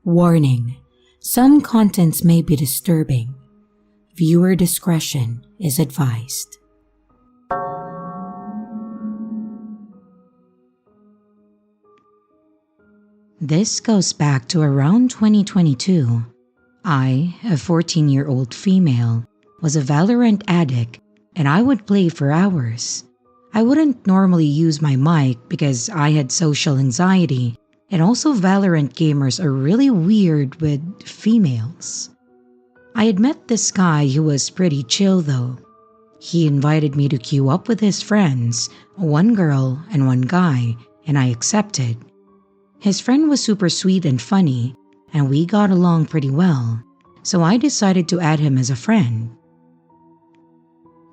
Warning: some contents may be disturbing. Viewer discretion is advised. This goes back to around 2022. I, a 14-year-old female, was a Valorant addict and I would play for hours. I wouldn't normally use my mic because I had social anxiety, and also Valorant gamers are really weird with females. I had met this guy who was pretty chill though. He invited me to queue up with his friends, one girl and one guy, and I accepted. His friend was super sweet and funny, and we got along pretty well, so I decided to add him as a friend.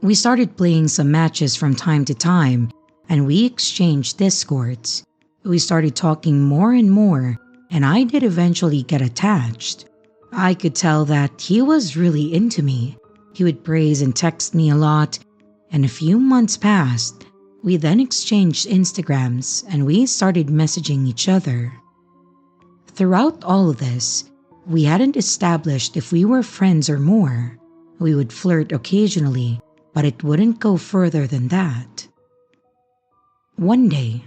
We started playing some matches from time to time, and we exchanged discords. We started talking more and more, and I did eventually get attached. I could tell that he was really into me. He would praise and text me a lot, and a few months passed. We then exchanged Instagrams and we started messaging each other. Throughout all of this, we hadn't established if we were friends or more. We would flirt occasionally, but it wouldn't go further than that. One day,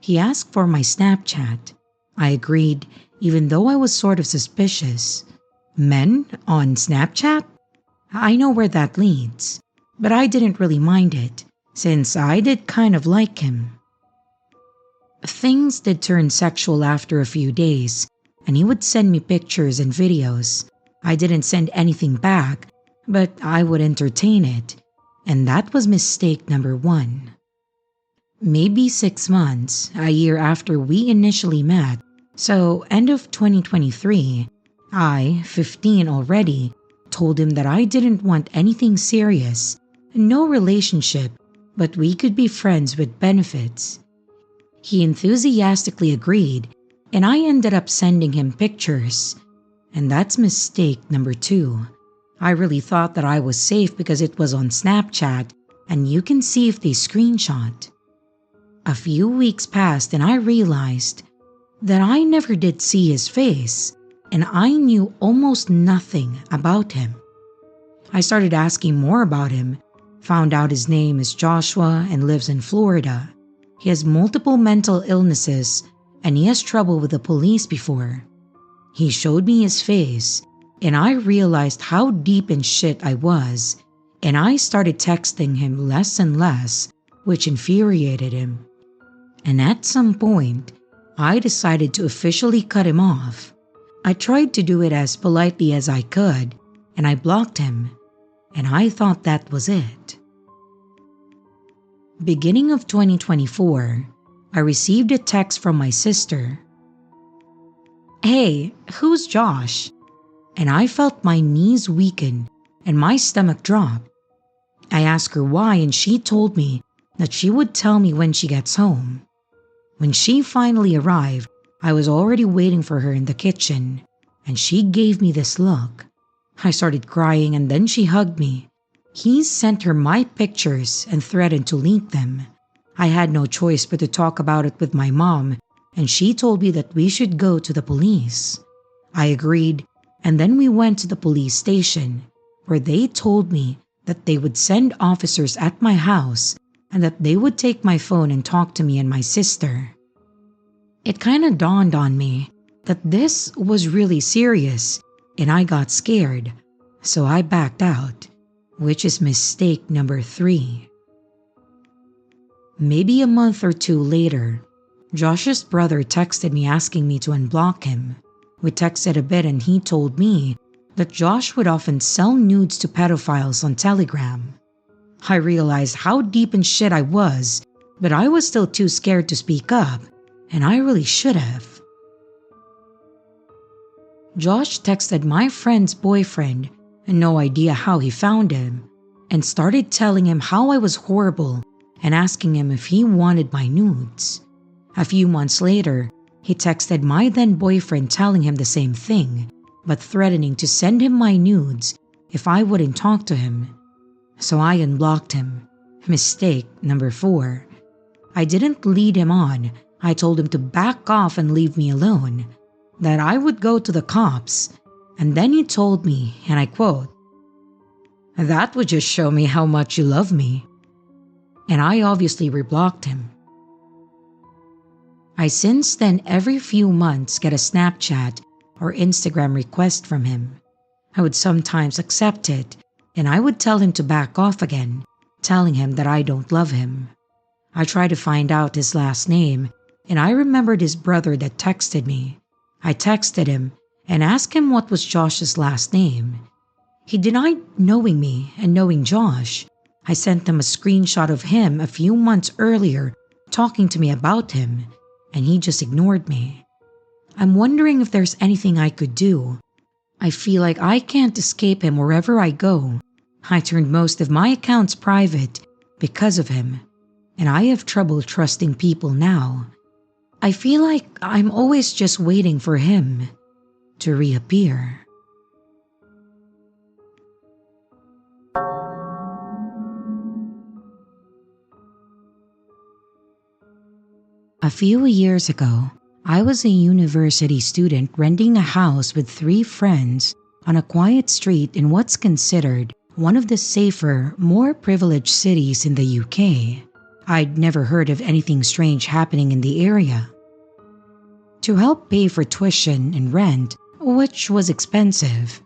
he asked for my Snapchat. I agreed, even though I was sort of suspicious. Men on Snapchat? I know where that leads, but I didn't really mind it, since I did kind of like him. Things did turn sexual after a few days, and he would send me pictures and videos. I didn't send anything back, but I would entertain it, and that was mistake number one. Maybe 6 months, a year after we initially met, so end of 2023, I, 15 already, told him that I didn't want anything serious, no relationship, but we could be friends with benefits. He enthusiastically agreed, and I ended up sending him pictures. And that's mistake number 2. I really thought that I was safe because it was on Snapchat, and you can see if they screenshot. A few weeks passed and I realized that I never did see his face, and I knew almost nothing about him. I started asking more about him, found out his name is Joshua and lives in Florida. He has multiple mental illnesses and he has trouble with the police before. He showed me his face and I realized how deep in shit I was, and I started texting him less and less, which infuriated him. And at some point, I decided to officially cut him off. I tried to do it as politely as I could, and I blocked him, and I thought that was it. Beginning of 2024, I received a text from my sister. "Hey, who's Josh?" And I felt my knees weaken and my stomach drop. I asked her why, and she told me that she would tell me when she gets home. When she finally arrived, I was already waiting for her in the kitchen, and she gave me this look. I started crying and then she hugged me. He sent her my pictures and threatened to leak them. I had no choice but to talk about it with my mom, and she told me that we should go to the police. I agreed, and then we went to the police station, where they told me that they would send officers at my house and that they would take my phone and talk to me and my sister. It kinda dawned on me that this was really serious, and I got scared, so I backed out, which is mistake number 3. Maybe a month or 2 later, Josh's brother texted me asking me to unblock him. We texted a bit and he told me that Josh would often sell nudes to pedophiles on Telegram. I realized how deep in shit I was, but I was still too scared to speak up, and I really should have. Josh texted my friend's boyfriend, no idea how he found him, and started telling him how I was horrible and asking him if he wanted my nudes. A few months later, he texted my then boyfriend telling him the same thing, but threatening to send him my nudes if I wouldn't talk to him. So I unblocked him. Mistake number 4. I didn't lead him on. I told him to back off and leave me alone. that I would go to the cops, and then he told me, and I quote, "That would just show me how much you love me." And I obviously reblocked him. I since then every few months get a Snapchat or Instagram request from him. I would sometimes accept it, and I would tell him to back off again, telling him that I don't love him. I tried to find out his last name, and I remembered his brother that texted me. I texted him and asked him what was Josh's last name. He denied knowing me and knowing Josh. I sent him a screenshot of him a few months earlier talking to me about him, and he just ignored me. I'm wondering if there's anything I could do. I feel like I can't escape him wherever I go. I turned most of my accounts private because of him, and I have trouble trusting people now. I feel like I'm always just waiting for him to reappear. A few years ago, I was a university student renting a house with 3 friends on a quiet street in what's considered one of the safer, more privileged cities in the UK. I'd never heard of anything strange happening in the area. To help pay for tuition and rent, which was expensive,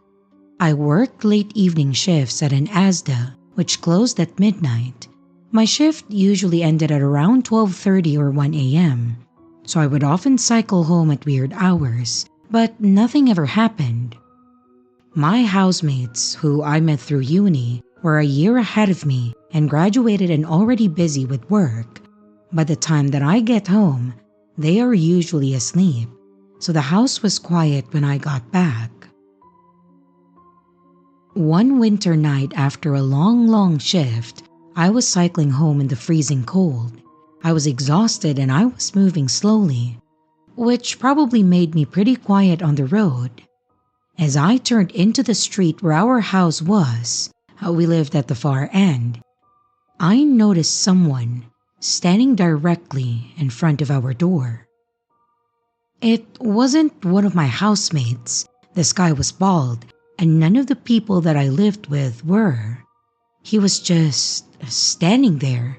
I worked late evening shifts at an ASDA, which closed at midnight. My shift usually ended at around 12:30 or 1 a.m., so I would often cycle home at weird hours, but nothing ever happened. My housemates, who I met through uni, were a year ahead of me and graduated and already busy with work. By the time that I get home, they are usually asleep, so the house was quiet when I got back. One winter night after a long shift, I was cycling home in the freezing cold. I was exhausted and I was moving slowly, which probably made me pretty quiet on the road. As I turned into the street where our house was, we lived at the far end, I noticed someone standing directly in front of our door. It wasn't one of my housemates. This guy was bald, and none of the people that I lived with were. He was just standing there,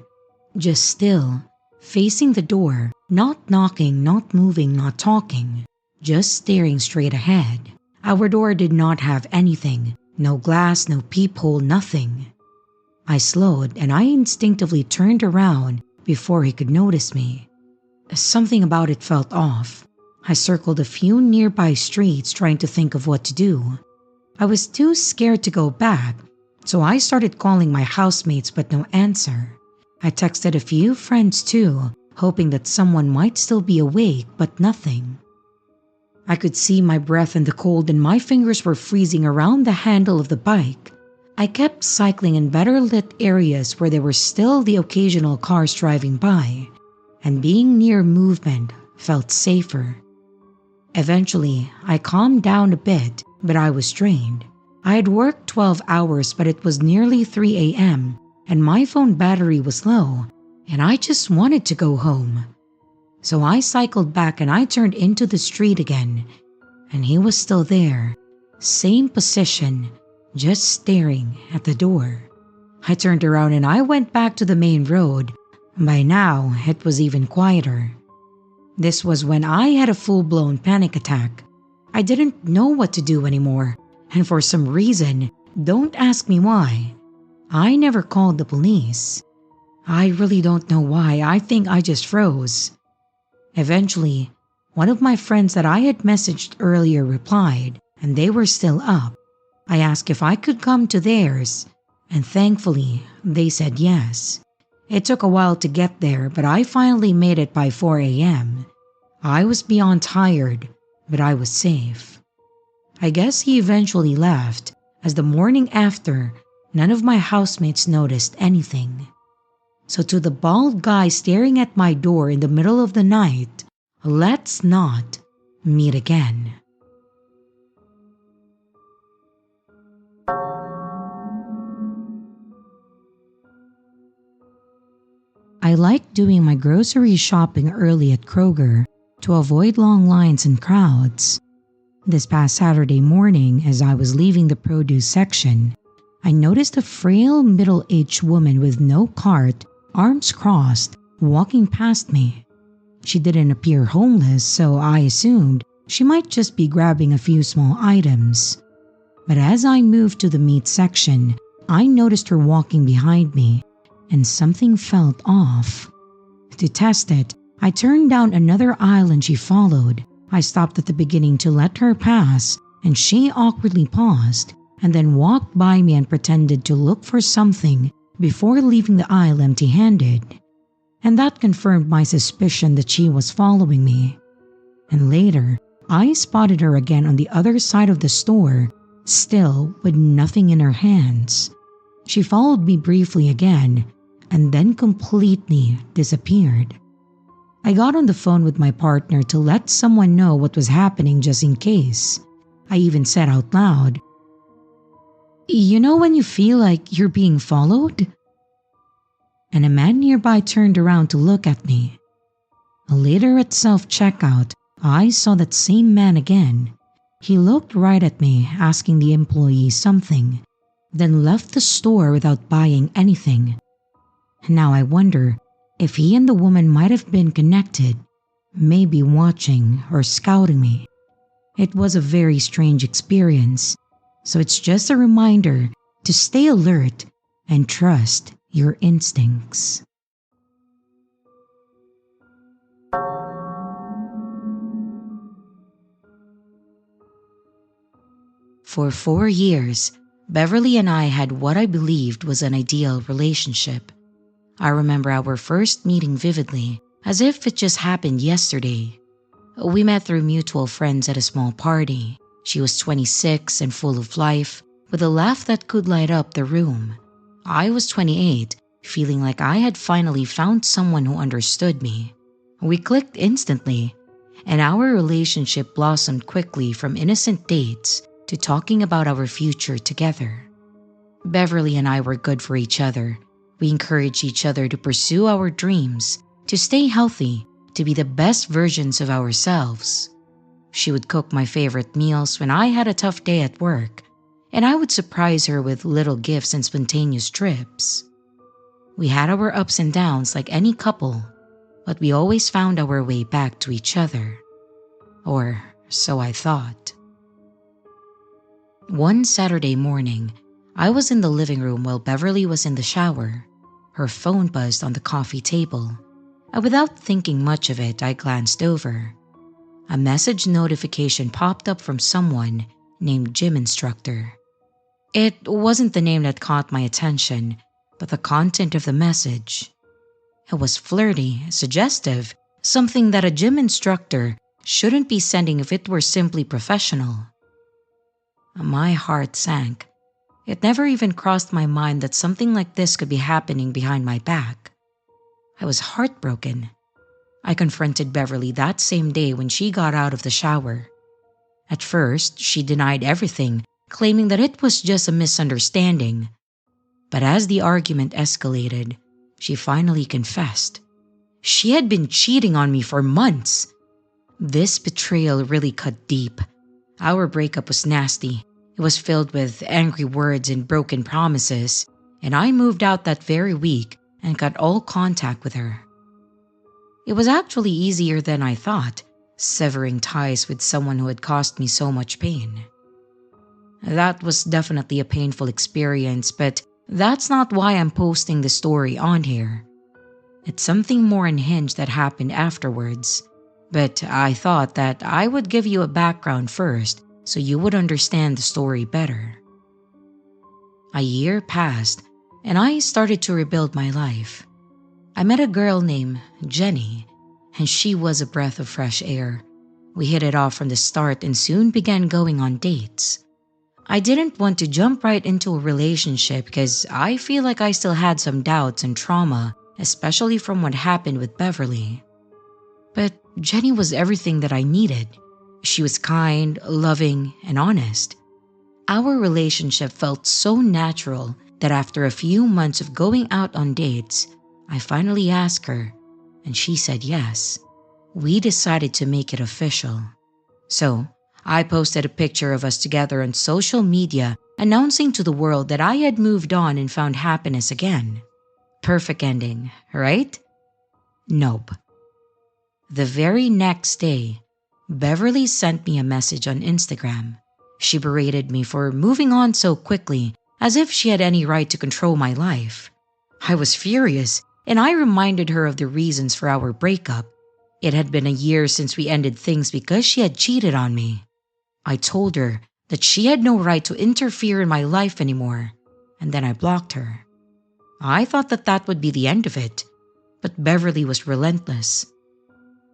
just still, facing the door, not knocking, not moving, not talking, just staring straight ahead. Our door did not have anything, no glass, no peephole, nothing. I slowed and I instinctively turned around before he could notice me. Something about it felt off. I circled a few nearby streets trying to think of what to do. I was too scared to go back, so I started calling my housemates but no answer. I texted a few friends too, hoping that someone might still be awake, but nothing. I could see my breath in the cold and my fingers were freezing around the handle of the bike. I kept cycling in better lit areas where there were still the occasional cars driving by, and being near movement felt safer. Eventually, I calmed down a bit, but I was drained. I had worked 12 hours, but it was nearly 3 a.m., and my phone battery was low, and I just wanted to go home. So I cycled back and I turned into the street again, and he was still there, same position, just staring at the door. I turned around and I went back to the main road. By now, it was even quieter. This was when I had a full-blown panic attack. I didn't know what to do anymore, and for some reason, don't ask me why, I never called the police. I really don't know why. I think I just froze. Eventually, one of my friends that I had messaged earlier replied, and they were still up. I asked if I could come to theirs, and thankfully, they said yes. It took a while to get there, but I finally made it by 4 a.m. I was beyond tired, but I was safe. I guess he eventually left, as the morning after, none of my housemates noticed anything. So to the bald guy staring at my door in the middle of the night, let's not meet again. I like doing my grocery shopping early at Kroger to avoid long lines and crowds. This past Saturday morning, as I was leaving the produce section, I noticed a frail middle-aged woman with no cart, arms crossed, walking past me. She didn't appear homeless, so I assumed she might just be grabbing a few small items. But as I moved to the meat section, I noticed her walking behind me, and something felt off. To test it, I turned down another aisle and she followed. I stopped at the beginning to let her pass, and she awkwardly paused and then walked by me and pretended to look for something before leaving the aisle empty-handed. And that confirmed my suspicion that she was following me. And later, I spotted her again on the other side of the store, still with nothing in her hands. She followed me briefly again and then completely disappeared. I got on the phone with my partner to let someone know what was happening just in case. I even said out loud, "You know when you feel like you're being followed?" And a man nearby turned around to look at me. Later at self-checkout, I saw that same man again. He looked right at me, asking the employee something, then left the store without buying anything. Now I wonder if he and the woman might have been connected, maybe watching or scouting me. It was a very strange experience, so it's just a reminder to stay alert and trust your instincts. For 4 years, Beverly and I had what I believed was an ideal relationship. I remember our first meeting vividly, as if it just happened yesterday. We met through mutual friends at a small party. She was 26 and full of life, with a laugh that could light up the room. I was 28, feeling like I had finally found someone who understood me. We clicked instantly, and our relationship blossomed quickly from innocent dates to talking about our future together. Beverly and I were good for each other. We encouraged each other to pursue our dreams, to stay healthy, to be the best versions of ourselves. She would cook my favorite meals when I had a tough day at work, and I would surprise her with little gifts and spontaneous trips. We had our ups and downs like any couple, but we always found our way back to each other. Or so I thought. One Saturday morning, I was in the living room while Beverly was in the shower. Her phone buzzed on the coffee table, and without thinking much of it, I glanced over. A message notification popped up from someone named Gym Instructor. It wasn't the name that caught my attention, but the content of the message. It was flirty, suggestive, something that a gym instructor shouldn't be sending if it were simply professional. My heart sank. It never even crossed my mind that something like this could be happening behind my back. I was heartbroken. I confronted Beverly that same day when she got out of the shower. At first, she denied everything, claiming that it was just a misunderstanding. But as the argument escalated, she finally confessed. She had been cheating on me for months. This betrayal really cut deep. Our breakup was nasty. It was filled with angry words and broken promises, and I moved out that very week and cut all contact with her. It was actually easier than I thought, severing ties with someone who had caused me so much pain. That was definitely a painful experience, but that's not why I'm posting the story on here. It's something more unhinged that happened afterwards, but I thought that I would give you a background first so you would understand the story better. A year passed, and I started to rebuild my life. I met a girl named Jenny, and she was a breath of fresh air. We hit it off from the start and soon began going on dates. I didn't want to jump right into a relationship because I feel like I still had some doubts and trauma, especially from what happened with Beverly. But Jenny was everything that I needed. She was kind, loving, and honest. Our relationship felt so natural that after a few months of going out on dates, I finally asked her, and she said yes. We decided to make it official. So, I posted a picture of us together on social media, announcing to the world that I had moved on and found happiness again. Perfect ending, right? Nope. The very next day, Beverly sent me a message on Instagram. She berated me for moving on so quickly, as if she had any right to control my life. I was furious, and I reminded her of the reasons for our breakup. It had been a year since we ended things because she had cheated on me. I told her that she had no right to interfere in my life anymore, and then I blocked her. I thought that that would be the end of it, but Beverly was relentless.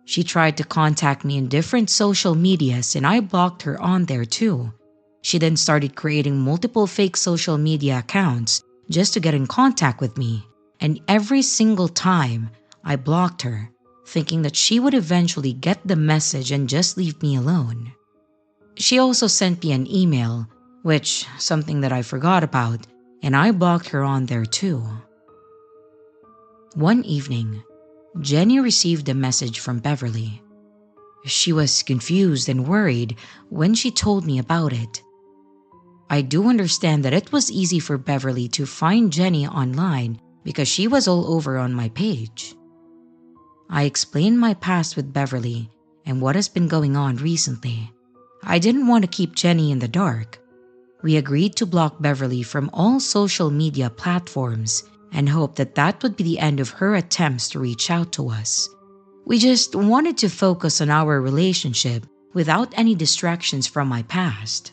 She tried to contact me in different social medias and I blocked her on there too. She then started creating multiple fake social media accounts just to get in contact with me, and every single time I blocked her, thinking that she would eventually get the message and just leave me alone. She also sent me an email, which something that I forgot about, and I blocked her on there too. One evening, Jenny received a message from Beverly. She was confused and worried when she told me about it. I do understand that it was easy for Beverly to find Jenny online because she was all over on my page. I explained my past with Beverly and what has been going on recently. I didn't want to keep Jenny in the dark. We agreed to block Beverly from all social media platforms and hoped that that would be the end of her attempts to reach out to us. We just wanted to focus on our relationship without any distractions from my past.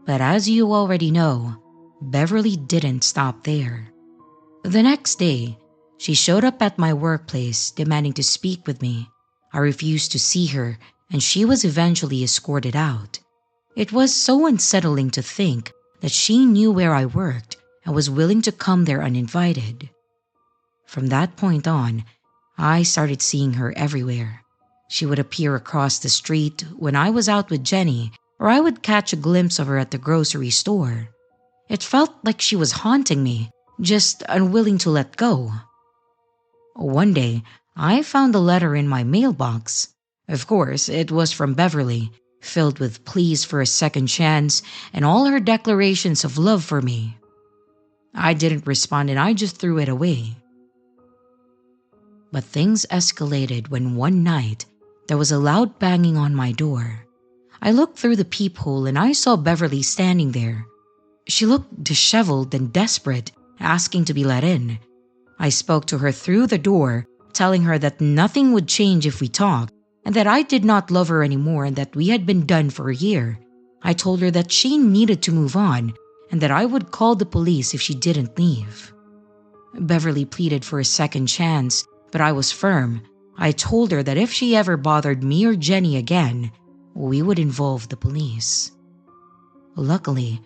But as you already know, Beverly didn't stop there. The next day, she showed up at my workplace demanding to speak with me. I refused to see her and she was eventually escorted out. It was so unsettling to think that she knew where I worked and was willing to come there uninvited. From that point on, I started seeing her everywhere. She would appear across the street when I was out with Jenny, or I would catch a glimpse of her at the grocery store. It felt like she was haunting me, just unwilling to let go. One day, I found a letter in my mailbox. Of course, it was from Beverly, filled with pleas for a second chance and all her declarations of love for me. I didn't respond and I just threw it away. But things escalated when one night there was a loud banging on my door. I looked through the peephole and I saw Beverly standing there. She looked disheveled and desperate, asking to be let in. I spoke to her through the door, telling her that nothing would change if we talked, and that I did not love her anymore and that we had been done for a year. I told her that she needed to move on and that I would call the police if she didn't leave. Beverly pleaded for a second chance, but I was firm. I told her that if she ever bothered me or Jenny again, we would involve the police. Luckily,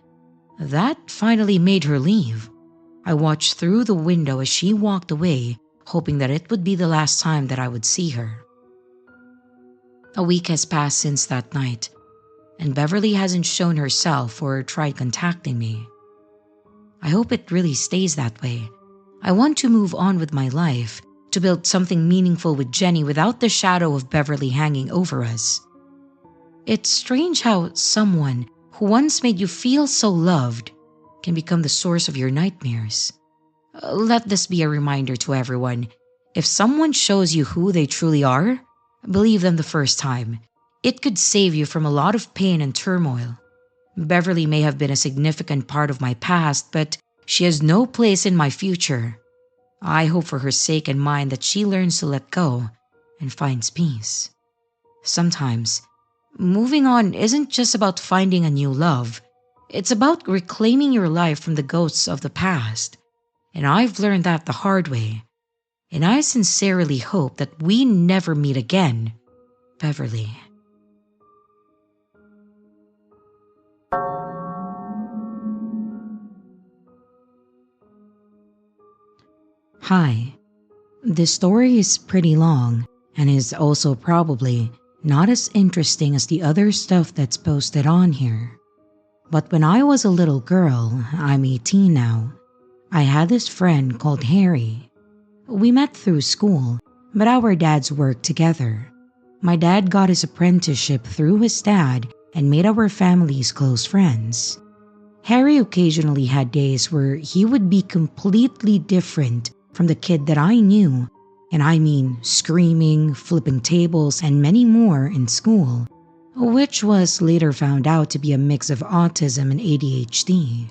that finally made her leave. I watched through the window as she walked away, hoping that it would be the last time that I would see her. A week has passed since that night, and Beverly hasn't shown herself or tried contacting me. I hope it really stays that way. I want to move on with my life, to build something meaningful with Jenny without the shadow of Beverly hanging over us. It's strange how someone who once made you feel so loved can become the source of your nightmares. Let this be a reminder to everyone. If someone shows you who they truly are, believe them the first time. It could save you from a lot of pain and turmoil. Beverly may have been a significant part of my past, but she has no place in my future. I hope for her sake and mine that she learns to let go and finds peace. Sometimes, moving on isn't just about finding a new love. It's about reclaiming your life from the ghosts of the past. And I've learned that the hard way. And I sincerely hope that we never meet again, Beverly. Hi. This story is pretty long and is also probably not as interesting as the other stuff that's posted on here. But when I was a little girl, I'm 18 now, I had this friend called Harry. We met through school, but our dads worked together. My dad got his apprenticeship through his dad and made our families close friends. Harry occasionally had days where he would be completely different from the kid that I knew, and I mean screaming, flipping tables, and many more in school, which was later found out to be a mix of autism and ADHD.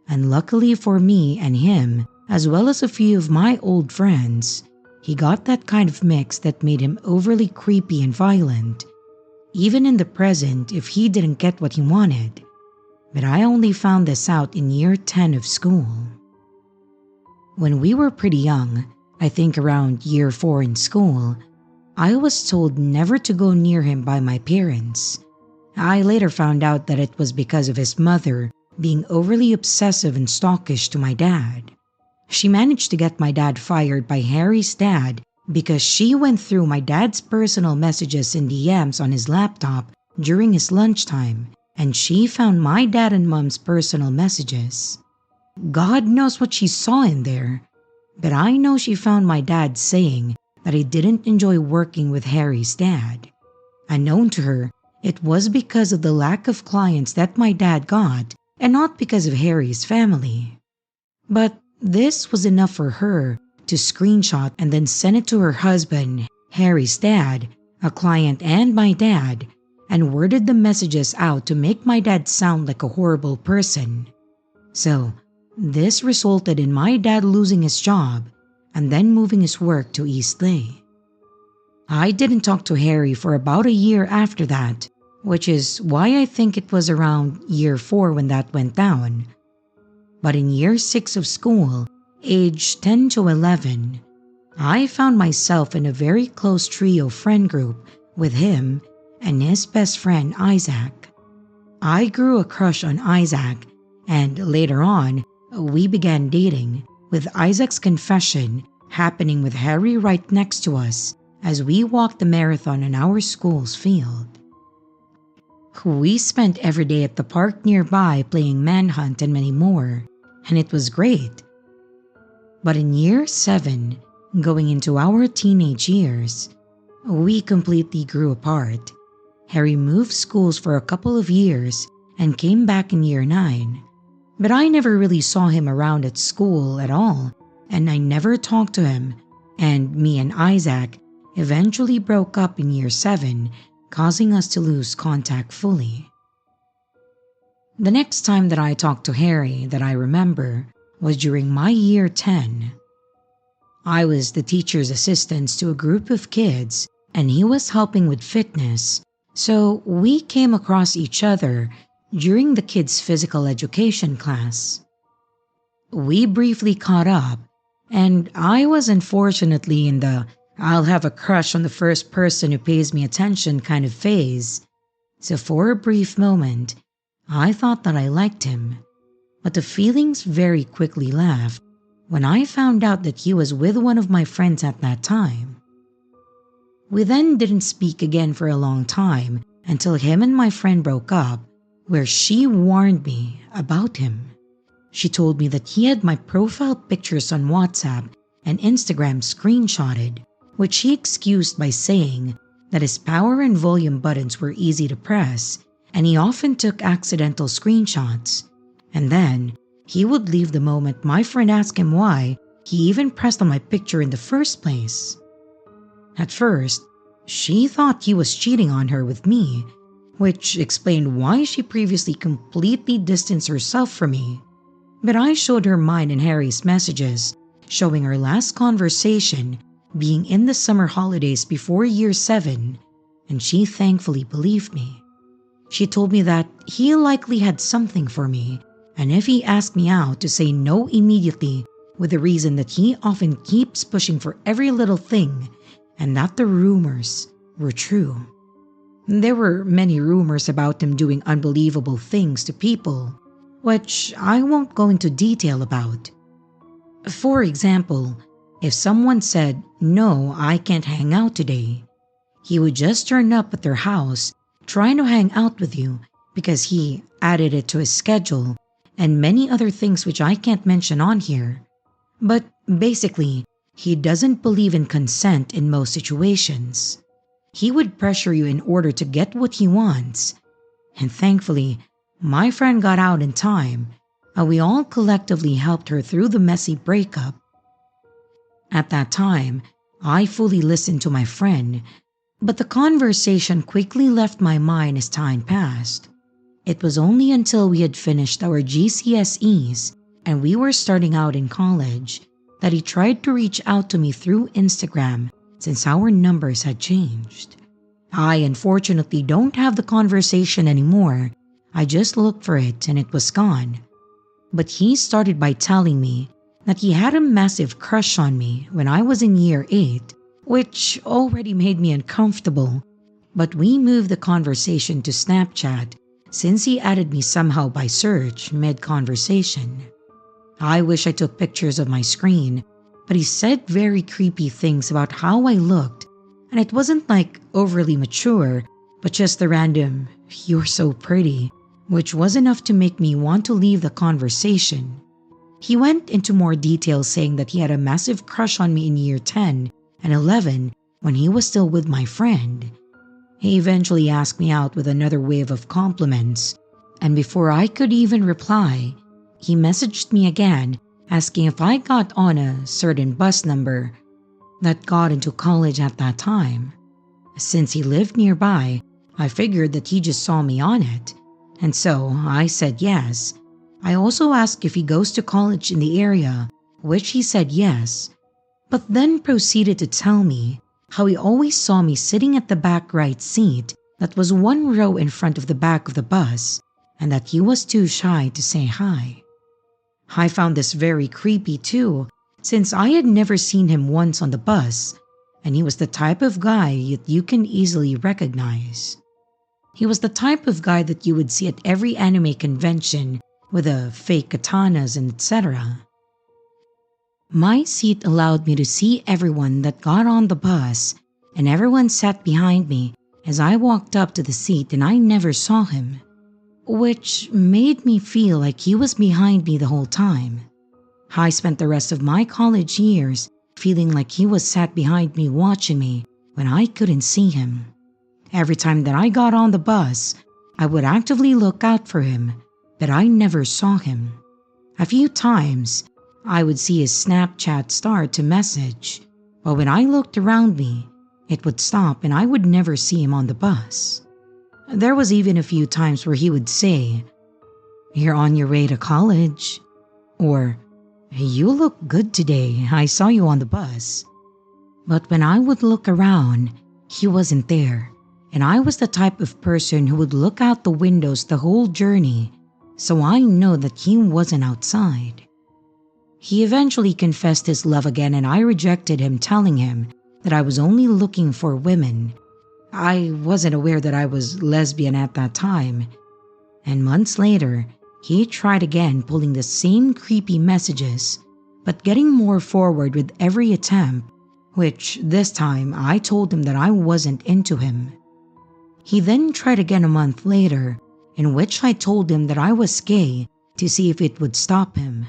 And luckily for me and him, as well as a few of my old friends, he got that kind of mix that made him overly creepy and violent, even in the present if he didn't get what he wanted. But I only found this out in year 10 of school. When we were pretty young, I think around year 4 in school, I was told never to go near him by my parents. I later found out that it was because of his mother being overly obsessive and stalkish to my dad. She managed to get my dad fired by Harry's dad because she went through my dad's personal messages and DMs on his laptop during his lunchtime, and she found my dad and mom's personal messages. God knows what she saw in there, but I know she found my dad saying that he didn't enjoy working with Harry's dad. Unknown to her, it was because of the lack of clients that my dad got and not because of Harry's family. But this was enough for her to screenshot and then send it to her husband, Harry's dad, a client, and my dad, and worded the messages out to make my dad sound like a horrible person. So, this resulted in my dad losing his job and then moving his work to East Lay. I didn't talk to Harry for about a year after that, which is why I think it was around year 4 when that went down. But in year 6 of school, age 10 to 11, I found myself in a very close trio friend group with him and his best friend Isaac. I grew a crush on Isaac, and later on, we began dating, with Isaac's confession happening with Harry right next to us as we walked the marathon on our school's field. We spent every day at the park nearby playing manhunt and many more, and it was great. But in year 7, going into our teenage years, we completely grew apart. Harry moved schools for a couple of years and came back in year 9. But I never really saw him around at school at all, and I never talked to him, and me and Isaac eventually broke up in year 7, causing us to lose contact fully. The next time that I talked to Harry that I remember was during my year 10. I was the teacher's assistant to a group of kids, and he was helping with fitness, so we came across each other during the kids' physical education class. We briefly caught up, and I was unfortunately in the I'll have a crush on the first person who pays me attention kind of phase. So for a brief moment, I thought that I liked him, but the feelings very quickly left when I found out that he was with one of my friends at that time. We then didn't speak again for a long time until him and my friend broke up, where she warned me about him. She told me that he had my profile pictures on WhatsApp and Instagram screenshotted, which she excused by saying that his power and volume buttons were easy to press and he often took accidental screenshots. And then he would leave the moment my friend asked him why he even pressed on my picture in the first place. At first, she thought he was cheating on her with me, which explained why she previously completely distanced herself from me. But I showed her mine and Harry's messages, showing our last conversation being in the summer holidays before year 7, and she thankfully believed me. She told me that he likely had something for me, and if he asked me out, to say no immediately, with the reason that he often keeps pushing for every little thing, and that the rumors were true. There were many rumors about him doing unbelievable things to people, which I won't go into detail about. For example, if someone said, "No, I can't hang out today," he would just turn up at their house trying to hang out with you because he added it to his schedule, and many other things which I can't mention on here. But basically, he doesn't believe in consent in most situations. He would pressure you in order to get what he wants. And thankfully, my friend got out in time, and we all collectively helped her through the messy breakup. At that time, I fully listened to my friend, but the conversation quickly left my mind as time passed. It was only until we had finished our GCSEs and we were starting out in college that he tried to reach out to me through Instagram since our numbers had changed. I unfortunately don't have the conversation anymore. I just looked for it and it was gone. But he started by telling me that he had a massive crush on me when I was in year 8, which already made me uncomfortable. But we moved the conversation to Snapchat since he added me somehow by search mid-conversation. I wish I took pictures of my screen, but he said very creepy things about how I looked, and it wasn't like overly mature, but just the random, "You're so pretty," which was enough to make me want to leave the conversation. He went into more detail saying that he had a massive crush on me in year 10 and 11 when he was still with my friend. He eventually asked me out with another wave of compliments, and before I could even reply, he messaged me again asking if I got on a certain bus number that got into college at that time. Since he lived nearby, I figured that he just saw me on it, and so I said yes. I also asked if he goes to college in the area, which he said yes, but then proceeded to tell me how he always saw me sitting at the back right seat that was one row in front of the back of the bus, and that he was too shy to say hi. I found this very creepy too, since I had never seen him once on the bus, and he was the type of guy that you can easily recognize. He was the type of guy that you would see at every anime convention with the fake katanas and etc. My seat allowed me to see everyone that got on the bus, and everyone sat behind me as I walked up to the seat and I never saw him, which made me feel like he was behind me the whole time. I spent the rest of my college years feeling like he was sat behind me watching me when I couldn't see him. Every time that I got on the bus, I would actively look out for him, but I never saw him. A few times, I would see his Snapchat start to message, but when I looked around me, it would stop and I would never see him on the bus. There was even a few times where he would say, "You're on your way to college," or "You look good today, I saw you on the bus." But when I would look around, he wasn't there, and I was the type of person who would look out the windows the whole journey, so I know that he wasn't outside. He eventually confessed his love again and I rejected him, telling him that I was only looking for women. I wasn't aware that I was lesbian at that time. And months later, he tried again, pulling the same creepy messages, but getting more forward with every attempt, which this time I told him that I wasn't into him. He then tried again a month later, in which I told him that I was gay to see if it would stop him.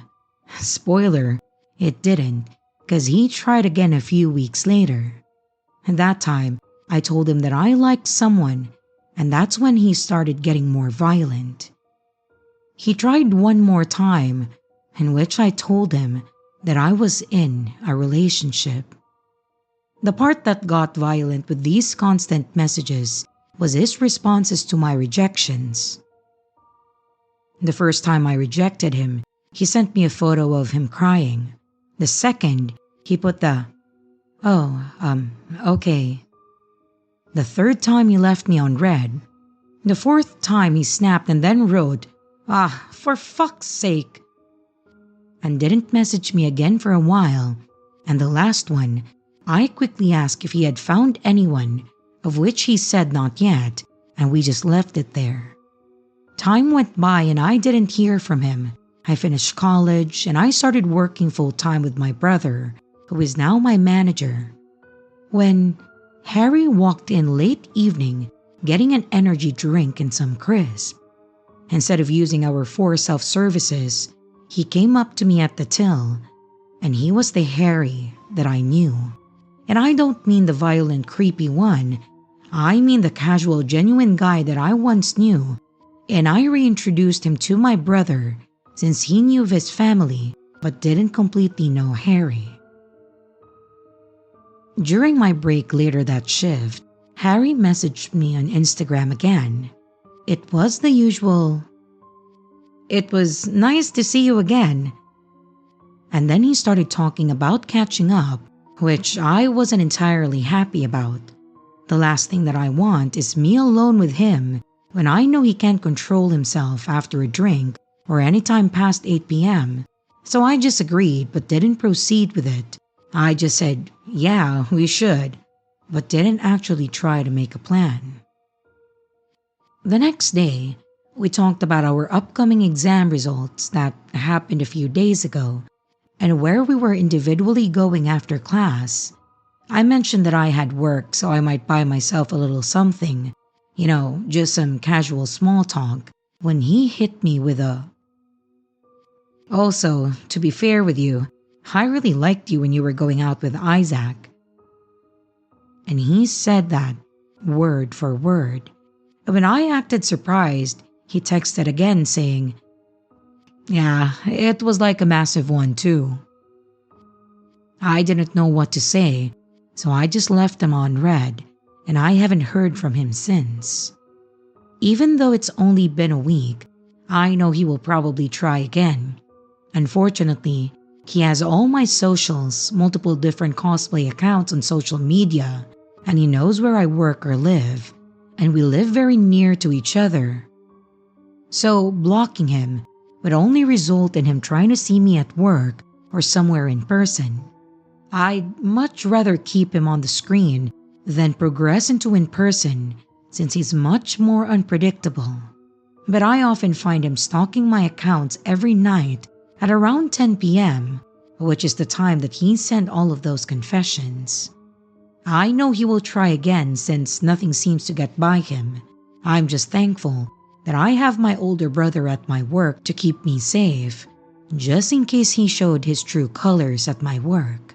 Spoiler, it didn't, because he tried again a few weeks later. At that time, I told him that I liked someone, and that's when he started getting more violent. He tried one more time, in which I told him that I was in a relationship. The part that got violent with these constant messages was his responses to my rejections. The first time I rejected him, he sent me a photo of him crying. The second, he put the, okay. The third time he left me on red. The fourth time he snapped and then wrote, for fuck's sake, and didn't message me again for a while. And the last one, I quickly asked if he had found anyone, of which he said not yet, and we just left it there. Time went by and I didn't hear from him. I finished college and I started working full-time with my brother, who is now my manager. When Harry walked in late evening, getting an energy drink and some crisp. Instead of using our 4 self-services, he came up to me at the till, and he was the Harry that I knew. And I don't mean the violent, creepy one. I mean the casual, genuine guy that I once knew, and I reintroduced him to my brother since he knew of his family but didn't completely know Harry. During my break later that shift, Harry messaged me on Instagram again. It was the usual, "It was nice to see you again." And then he started talking about catching up, which I wasn't entirely happy about. The last thing that I want is me alone with him when I know he can't control himself after a drink or anytime past 8 p.m. So I just agreed but didn't proceed with it. I just said, "Yeah, we should," but didn't actually try to make a plan. The next day, we talked about our upcoming exam results that happened a few days ago and where we were individually going after class. I mentioned that I had work so I might buy myself a little something, just some casual small talk, when he hit me with a, "Also, to be fair with you, I really liked you when you were going out with Isaac." And he said that word for word. And when I acted surprised, he texted again saying, "Yeah, it was like a massive one too." I didn't know what to say, so I just left him on read, and I haven't heard from him since. Even though it's only been a week, I know he will probably try again. Unfortunately, he has all my socials, multiple different cosplay accounts on social media, and he knows where I work or live, and we live very near to each other. So blocking him would only result in him trying to see me at work or somewhere in person. I'd much rather keep him on the screen than progress into in person since he's much more unpredictable. But I often find him stalking my accounts every night at around 10 p.m., which is the time that he sent all of those confessions. I know he will try again since nothing seems to get by him. I'm just thankful that I have my older brother at my work to keep me safe, just in case he showed his true colors at my work.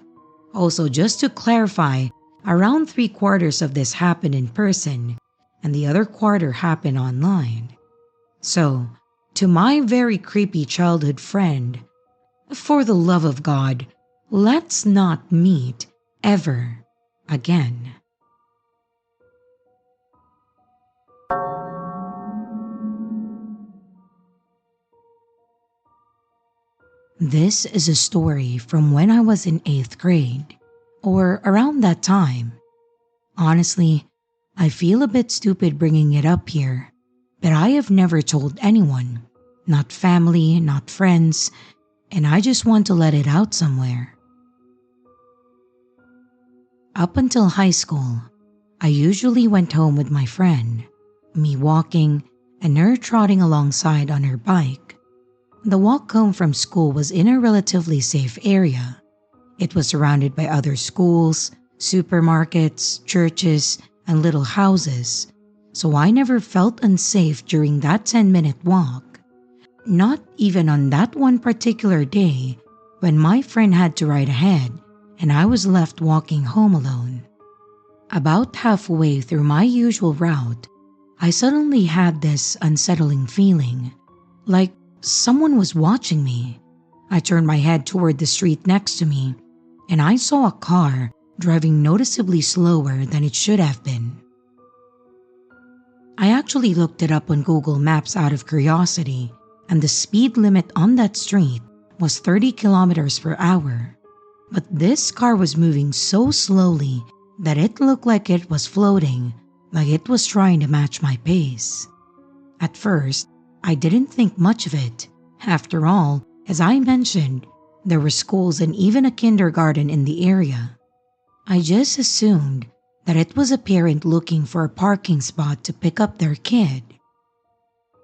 Also, just to clarify, around 3/4 of this happened in person, and the other quarter happened online. So, to my very creepy childhood friend, for the love of God, let's not meet ever again. This is a story from when I was in 8th grade, or around that time. Honestly, I feel a bit stupid bringing it up here, but I have never told anyone, not family, not friends, and I just want to let it out somewhere. Up until high school, I usually went home with my friend, me walking and her trotting alongside on her bike. The walk home from school was in a relatively safe area. It was surrounded by other schools, supermarkets, churches, and little houses, so I never felt unsafe during that 10-minute walk. Not even on that one particular day when my friend had to ride ahead and I was left walking home alone. About halfway through my usual route, I suddenly had this unsettling feeling, like someone was watching me. I turned my head toward the street next to me, and I saw a car driving noticeably slower than it should have been. I actually looked it up on Google Maps out of curiosity, and the speed limit on that street was 30 kilometers per hour. But this car was moving so slowly that it looked like it was floating, like it was trying to match my pace. At first, I didn't think much of it. After all, as I mentioned, there were schools and even a kindergarten in the area. I just assumed that it was a parent looking for a parking spot to pick up their kid.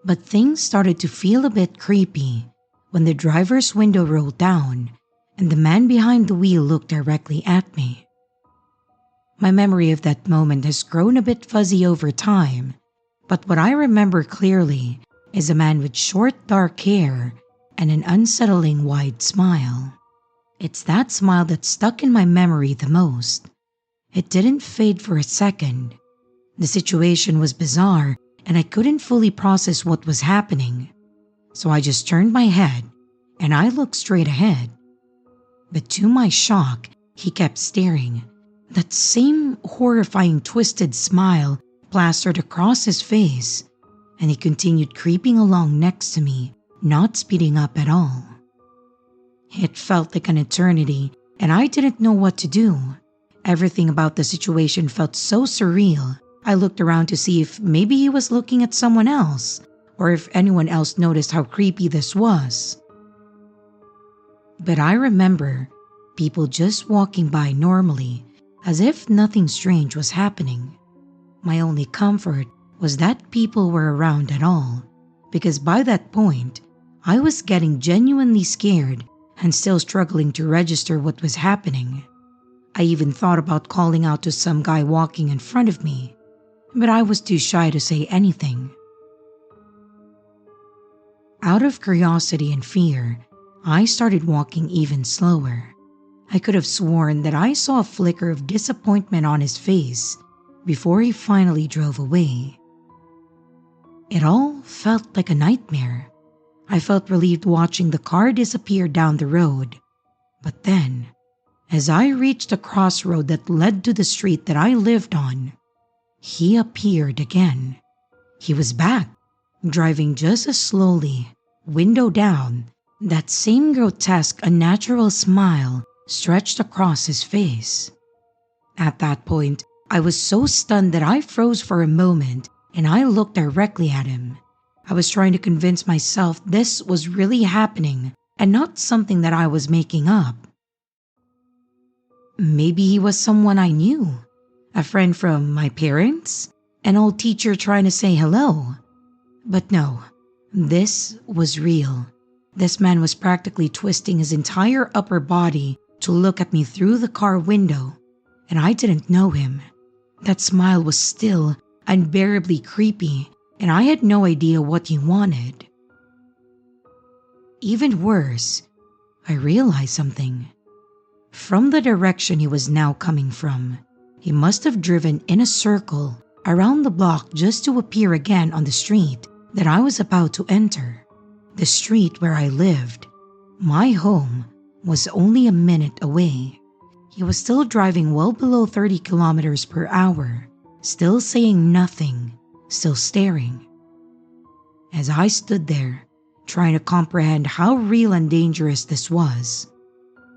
But things started to feel a bit creepy when the driver's window rolled down and the man behind the wheel looked directly at me. My memory of that moment has grown a bit fuzzy over time, but what I remember clearly is a man with short dark hair and an unsettling wide smile. It's that smile that stuck in my memory the most. It didn't fade for a second. The situation was bizarre and I couldn't fully process what was happening. So I just turned my head and I looked straight ahead. But to my shock, he kept staring. That same horrifying twisted smile plastered across his face, and he continued creeping along next to me, not speeding up at all. It felt like an eternity, and I didn't know what to do. Everything about the situation felt so surreal. I looked around to see if maybe he was looking at someone else, or if anyone else noticed how creepy this was. But I remember people just walking by normally, as if nothing strange was happening. My only comfort was that people were around at all, because by that point, I was getting genuinely scared and still struggling to register what was happening. I even thought about calling out to some guy walking in front of me, but I was too shy to say anything. Out of curiosity and fear, I started walking even slower. I could have sworn that I saw a flicker of disappointment on his face before he finally drove away. It all felt like a nightmare. I felt relieved watching the car disappear down the road. But then, as I reached the crossroad that led to the street that I lived on, he appeared again. He was back, driving just as slowly, window down. That same grotesque, unnatural smile stretched across his face. At that point, I was so stunned that I froze for a moment and I looked directly at him. I was trying to convince myself this was really happening and not something that I was making up. Maybe he was someone I knew, a friend from my parents, an old teacher trying to say hello. But no, this was real. This man was practically twisting his entire upper body to look at me through the car window, and I didn't know him. That smile was still unbearably creepy, and I had no idea what he wanted. Even worse, I realized something. From the direction he was now coming from, he must have driven in a circle around the block just to appear again on the street that I was about to enter. The street where I lived, my home, was only a minute away. He was still driving well below 30 kilometers per hour, still saying nothing, still staring. As I stood there, trying to comprehend how real and dangerous this was,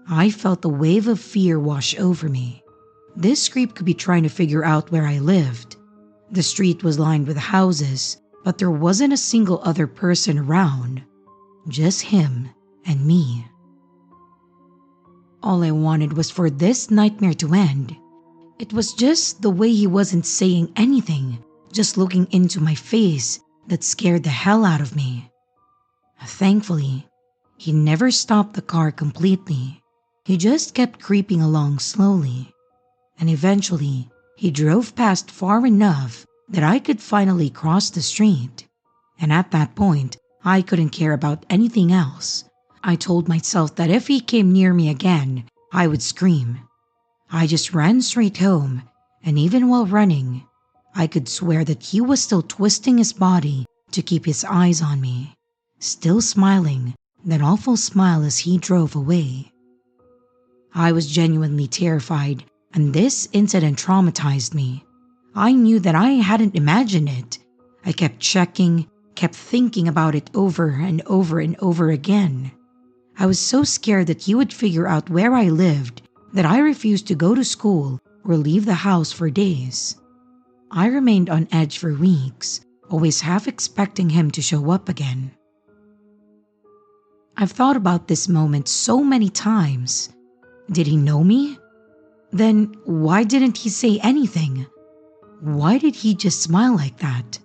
I felt a wave of fear wash over me. This creep could be trying to figure out where I lived. The street was lined with houses, but there wasn't a single other person around. Just him and me. All I wanted was for this nightmare to end. It was just the way he wasn't saying anything, just looking into my face, that scared the hell out of me. Thankfully, he never stopped the car completely. He just kept creeping along slowly. And eventually, he drove past far enough that I could finally cross the street. And at that point, I couldn't care about anything else. I told myself that if he came near me again, I would scream. I just ran straight home, and even while running, I could swear that he was still twisting his body to keep his eyes on me, still smiling that awful smile as he drove away. I was genuinely terrified, and this incident traumatized me. I knew that I hadn't imagined it. I kept checking, kept thinking about it over and over and over again. I was so scared that he would figure out where I lived that I refused to go to school or leave the house for days. I remained on edge for weeks, always half expecting him to show up again. I've thought about this moment so many times. Did he know me? Then why didn't he say anything? Why did he just smile like that?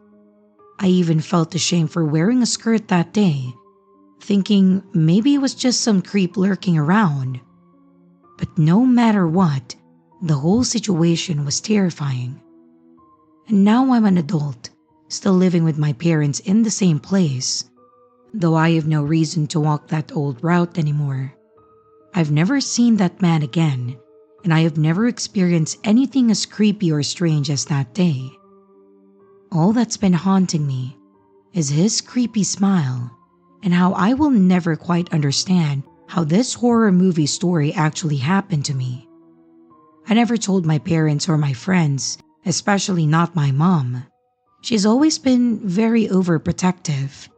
I even felt ashamed for wearing a skirt that day, thinking maybe it was just some creep lurking around. But no matter what, the whole situation was terrifying. And now I'm an adult, still living with my parents in the same place, though I have no reason to walk that old route anymore. I've never seen that man again, and I have never experienced anything as creepy or strange as that day. All that's been haunting me is his creepy smile and how I will never quite understand how this horror movie story actually happened to me. I never told my parents or my friends, especially not my mom. She's always been very overprotective,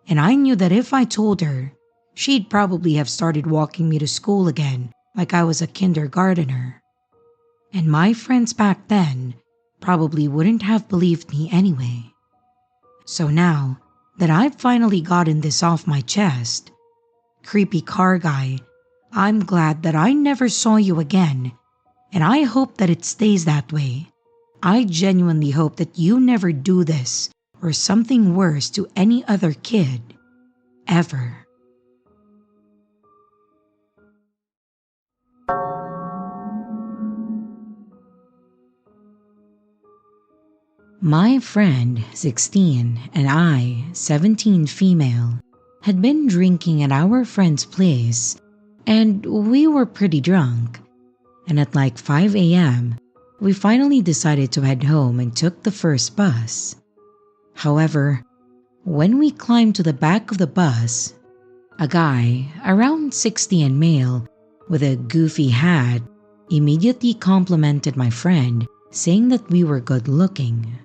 and I knew that if I told her, she'd probably have started walking me to school again like I was a kindergartner. And my friends back then probably wouldn't have believed me anyway. So now that I've finally gotten this off my chest, creepy car guy, I'm glad that I never saw you again, and I hope that it stays that way. I genuinely hope that you never do this or something worse to any other kid, ever. My friend, 16, and I, 17 female, had been drinking at our friend's place, and we were pretty drunk. And at like 5 a.m., we finally decided to head home and took the first bus. However, when we climbed to the back of the bus, a guy, around 60 and male, with a goofy hat, immediately complimented my friend, saying that we were good looking.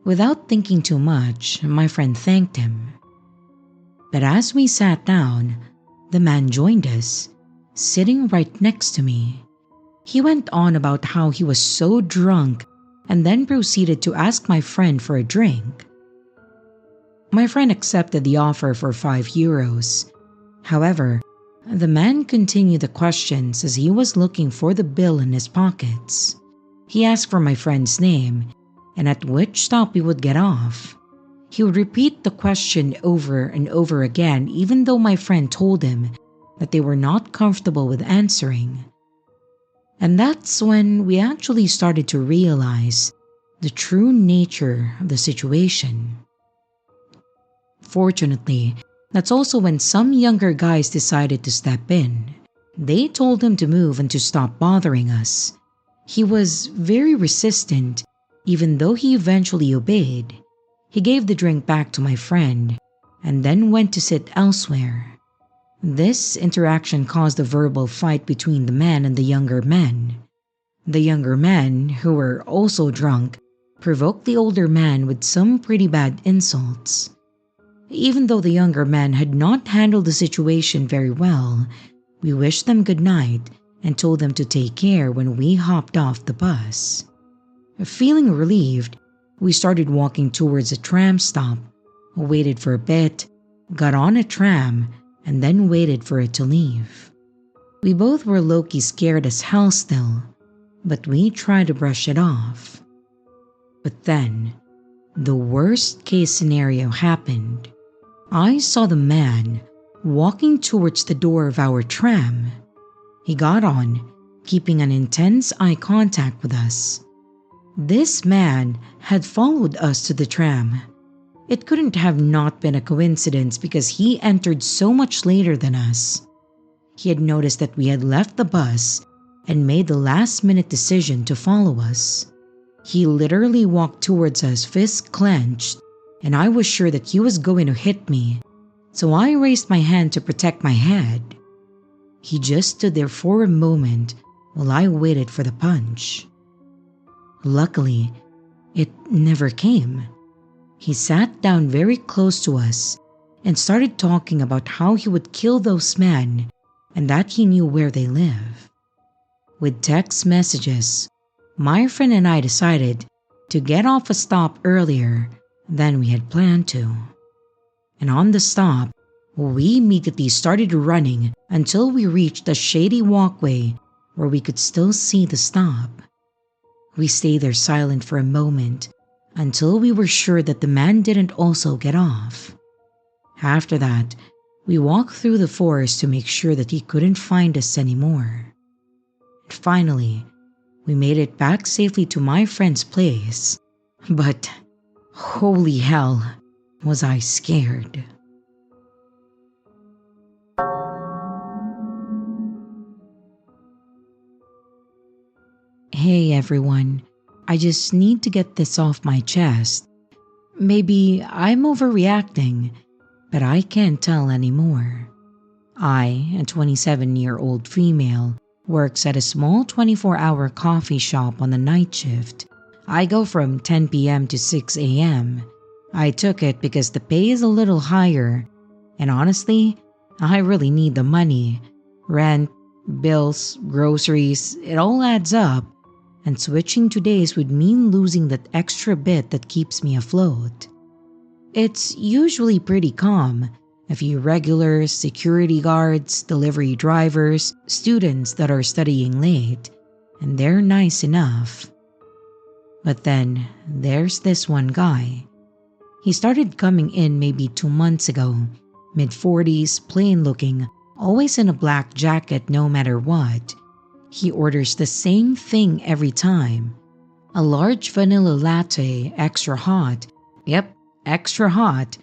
Without thinking too much, my friend thanked him. But as we sat down, the man joined us, sitting right next to me. He went on about how he was so drunk and then proceeded to ask my friend for a drink. My friend accepted the offer for €5. However, the man continued the questions as he was looking for the bill in his pockets. He asked for my friend's name and at which stop we would get off. He would repeat the question over and over again even though my friend told him that they were not comfortable with answering. And that's when we actually started to realize the true nature of the situation. Fortunately, that's also when some younger guys decided to step in. They told him to move and to stop bothering us. He was very resistant, even though he eventually obeyed. He gave the drink back to my friend and then went to sit elsewhere. This interaction caused a verbal fight between the man and the younger men. The younger men, who were also drunk, provoked the older man with some pretty bad insults. Even though the younger men had not handled the situation very well, we wished them good night and told them to take care when we hopped off the bus. Feeling relieved, we started walking towards a tram stop, waited for a bit, got on a tram, and then waited for it to leave. We both were low-key scared as hell still, but we tried to brush it off. But then, the worst case scenario happened. I saw the man walking towards the door of our tram. He got on, keeping an intense eye contact with us. This man had followed us to the tram. It couldn't have not been a coincidence because he entered so much later than us. He had noticed that we had left the bus and made the last-minute decision to follow us. He literally walked towards us, fists clenched, and I was sure that he was going to hit me, so I raised my hand to protect my head. He just stood there for a moment while I waited for the punch. Luckily, it never came. He sat down very close to us and started talking about how he would kill those men and that he knew where they live. With text messages, my friend and I decided to get off a stop earlier than we had planned to. And on the stop, we immediately started running until we reached a shady walkway where we could still see the stop. We stayed there silent for a moment until we were sure that the man didn't also get off. After that, we walked through the forest to make sure that he couldn't find us anymore. And finally, we made it back safely to my friend's place. But holy hell, was I scared. Hey everyone, I just need to get this off my chest. Maybe I'm overreacting, but I can't tell anymore. I, a 27-year-old female, works at a small 24-hour coffee shop on the night shift. I go from 10 p.m. to 6 a.m. I took it because the pay is a little higher, and honestly, I really need the money. Rent, bills, groceries, it all adds up, and switching to days would mean losing that extra bit that keeps me afloat. It's usually pretty calm. A few regulars, security guards, delivery drivers, students that are studying late, and they're nice enough. But then, there's this one guy. He started coming in maybe 2 months ago, mid-40s, plain looking, always in a black jacket no matter what. He orders the same thing every time. A large vanilla latte, extra hot. Yep, extra hot.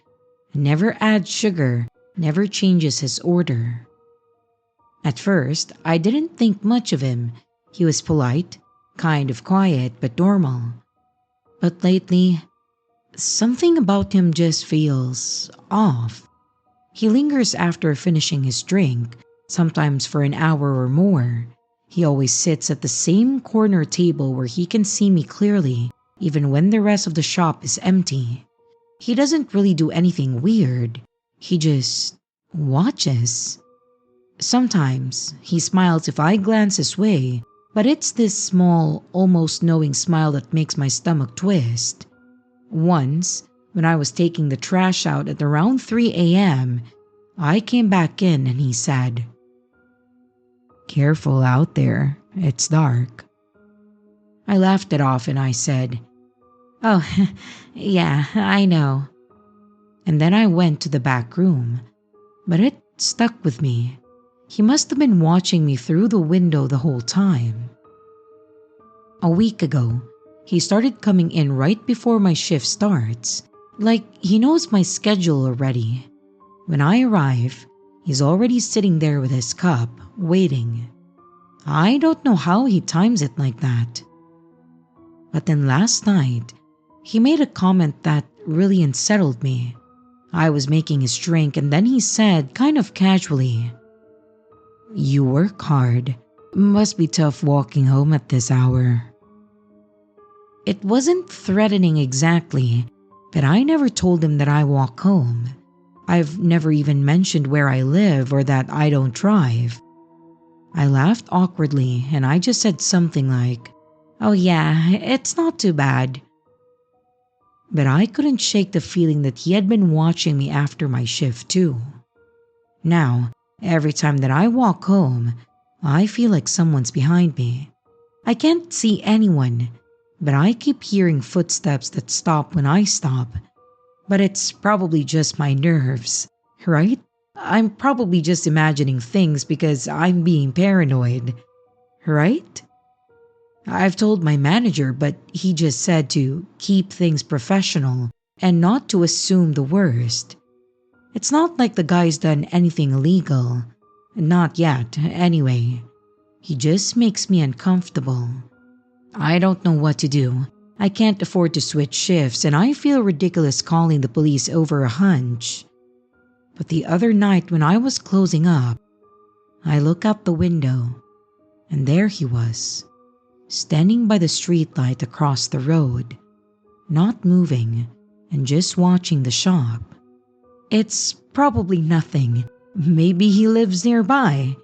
Never adds sugar, never changes his order. At first, I didn't think much of him. He was polite, kind of quiet but normal. But lately, something about him just feels off. He lingers after finishing his drink, sometimes for an hour or more. He always sits at the same corner table where he can see me clearly, even when the rest of the shop is empty. He doesn't really do anything weird. He just watches. Sometimes he smiles if I glance his way, but it's this small, almost knowing smile that makes my stomach twist. Once, when I was taking the trash out at around 3 a.m., I came back in and he said, "Careful out there, it's dark." I laughed it off and I said, "Oh, yeah, I know." And then I went to the back room, but it stuck with me. He must have been watching me through the window the whole time. A week ago, he started coming in right before my shift starts, like he knows my schedule already. When I arrive, he's already sitting there with his cup, waiting. I don't know how he times it like that. But then last night, he made a comment that really unsettled me. I was making his drink and then he said, kind of casually, "You work hard. Must be tough walking home at this hour." It wasn't threatening exactly, but I never told him that I walk home. I've never even mentioned where I live or that I don't drive. I laughed awkwardly and I just said something like, "Oh yeah, it's not too bad." But I couldn't shake the feeling that he had been watching me after my shift too. Now, every time that I walk home, I feel like someone's behind me. I can't see anyone, but I keep hearing footsteps that stop when I stop. But it's probably just my nerves, right? I'm probably just imagining things because I'm being paranoid, right? I've told my manager, but he just said to keep things professional and not to assume the worst. It's not like the guy's done anything illegal. Not yet, anyway. He just makes me uncomfortable. I don't know what to do. I can't afford to switch shifts and I feel ridiculous calling the police over a hunch. But the other night when I was closing up, I look out the window and there he was, standing by the streetlight across the road, not moving and just watching the shop. It's probably nothing. Maybe he lives nearby.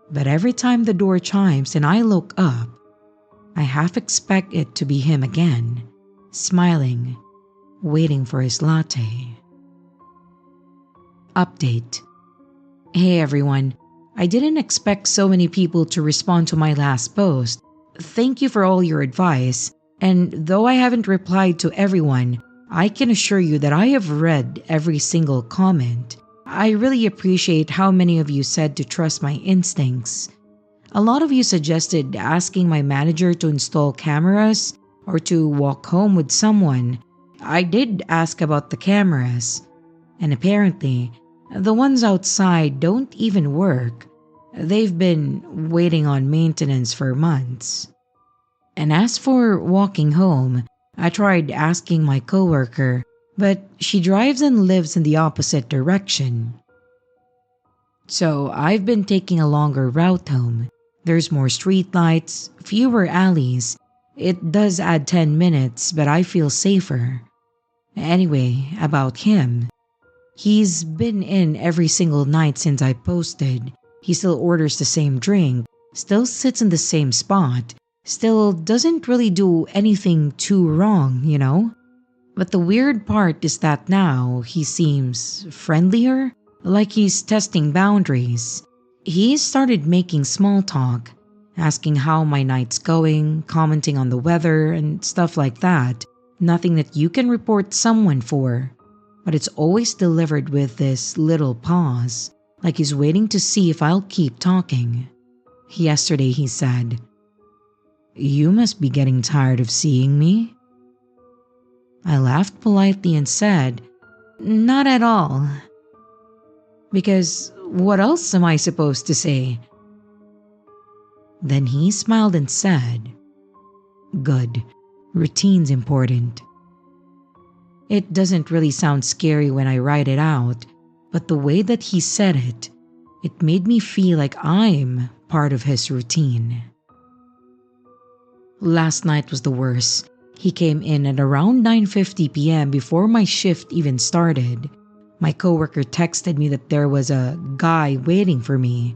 But every time the door chimes and I look up, I half expect it to be him again, smiling, waiting for his latte. Update. Hey everyone, I didn't expect so many people to respond to my last post. Thank you for all your advice, and though I haven't replied to everyone, I can assure you that I have read every single comment. I really appreciate how many of you said to trust my instincts. A lot of you suggested asking my manager to install cameras or to walk home with someone. I did ask about the cameras, and apparently, the ones outside don't even work. They've been waiting on maintenance for months. And as for walking home, I tried asking my coworker, but she drives and lives in the opposite direction. So I've been taking a longer route home. There's more streetlights, fewer alleys. It does add 10 minutes, but I feel safer. Anyway, about him. He's been in every single night since I posted. He still orders the same drink, still sits in the same spot, still doesn't really do anything too wrong. But the weird part is that now he seems friendlier, like he's testing boundaries. He started making small talk, asking how my night's going, commenting on the weather, and stuff like that. Nothing that you can report someone for. But it's always delivered with this little pause, like he's waiting to see if I'll keep talking. Yesterday he said, "You must be getting tired of seeing me." I laughed politely and said, "Not at all." Because what else am I supposed to say? Then he smiled and said, "Good, routine's important." It doesn't really sound scary when I write it out, but the way that he said it made me feel like I'm part of his routine. Last night was the worst. He came in at around 9:50 p.m. before my shift even started. My coworker texted me that there was a guy waiting for me,